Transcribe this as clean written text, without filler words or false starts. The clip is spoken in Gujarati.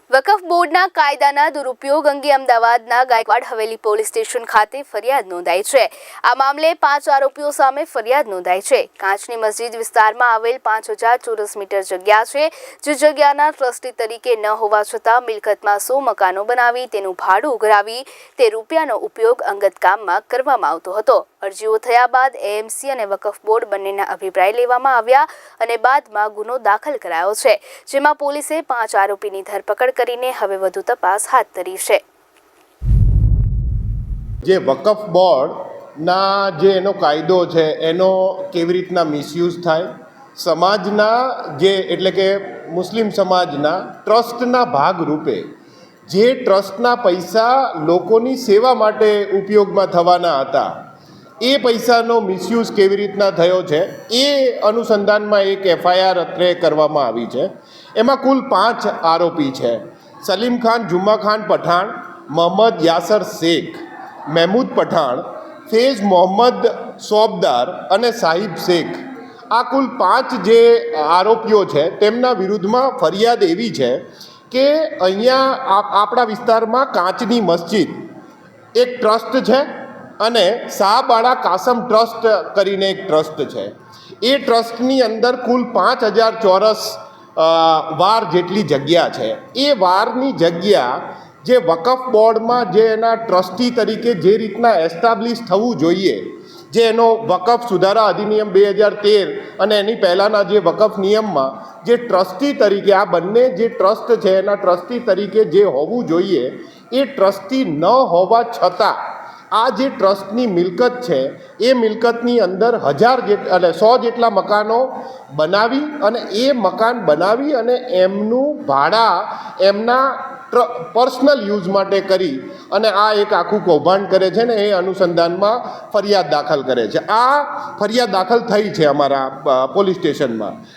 વકફ બોર્ડના કાયદાના દુરુપયોગ અંગે અમદાવાદના ગાયકવાડ હવેલી પોલીસ સ્ટેશન ખાતે ફરિયાદ નોંધાઈ છે। આ મામલે 5 આરોપીઓ સામે ફરિયાદ નોંધાઈ છે। કાંચની મસ્જિદ વિસ્તારમાં આવેલ 5000 ચોરસ મીટર જગ્યા છે, જે જગ્યાના ટ્રસ્ટી તરીકે ન હોવા છતાં મિલકતમાં 100 મકાનો બનાવી તેનું ભાડું ઉઘરાવી તે રૂપિયાનો ઉપયોગ અંગત કામમાં કરવામાં આવતો હતો। અરજીઓ થયા બાદ એએમસી અને વકફ બોર્ડ બંનેના અભિપ્રાય લેવામાં આવ્યા અને બાદમાં ગુનો દાખલ કરાયો છે, જેમાં પોલીસે 5 આરોપીની ધરપકડ કરીને હવે વધુ તપાસ હાથ ધરી છે। જે વકફ બોર્ડના જે એનો કાયદો છે એનો કેવી રીતના મિસયુઝ થાય, સમાજના જે એટલે કે મુસ્લિમ સમાજના ટ્રસ્ટના ભાગરૂપે જે ટ્રસ્ટના પૈસા લોકોની સેવા માટે ઉપયોગમાં થવાના હતા એ પૈસાનો મિસયુઝ કેવી રીતના થયો છે એ અનુસંધાનમાં એક એફઆઈઆર અત્રે કરવામાં આવી છે। એમાં કુલ 5 આરોપી છે। સલીમ ખાન જુમ્મા ખાન પઠાણ, મોહમ્મદ યાસર શેખ, મહેમૂદ પઠાણ, ફેઝ મોહમ્મદ સોબદાર અને સાહિબ શેખ। આ કુલ 5 જે આરોપીઓ છે તેમના વિરુદ્ધમાં ફરિયાદ એવી છે કે અહીંયા આપણા વિસ્તારમાં કાંચની મસ્જિદ એક ટ્રસ્ટ છે અને શાહબાળા કાસમ ટ્રસ્ટ કરીને એક ટ્રસ્ટ છે। એ ટ્રસ્ટની અંદર કુલ 5000 ચોરસ વાર જેટલી જગ્યા છે। એ વારની જગ્યા જે વકફ બોર્ડમાં જે એના ટ્રસ્ટી તરીકે જે રીતના એસ્ટાબ્લિશ થવું જોઈએ, જે એનો વકફ સુધારા અધિનિયમ 2013 અને એની પહેલાંના જે વકફ નિયમમાં જે ટ્રસ્ટી તરીકે આ બંને જે ટ્રસ્ટ છે એના ટ્રસ્ટી તરીકે જે હોવું જોઈએ એ ટ્રસ્ટી ન હોવા છતાં આ જે ટ્રસ્ટની મિલકત છે એ મિલકતની અંદર 100 જેટલા મકાનો બનાવી અને એ મકાન બનાવી અને એમનું ભાડા એમના પર્સનલ યુઝ માટે કરી અને આ એક આખું કૌભાંડ કરે છે ને એ અનુસંધાનમાં ફરિયાદ દાખલ કરે છે। આ ફરિયાદ દાખલ થઈ છે અમારા પોલીસ સ્ટેશનમાં।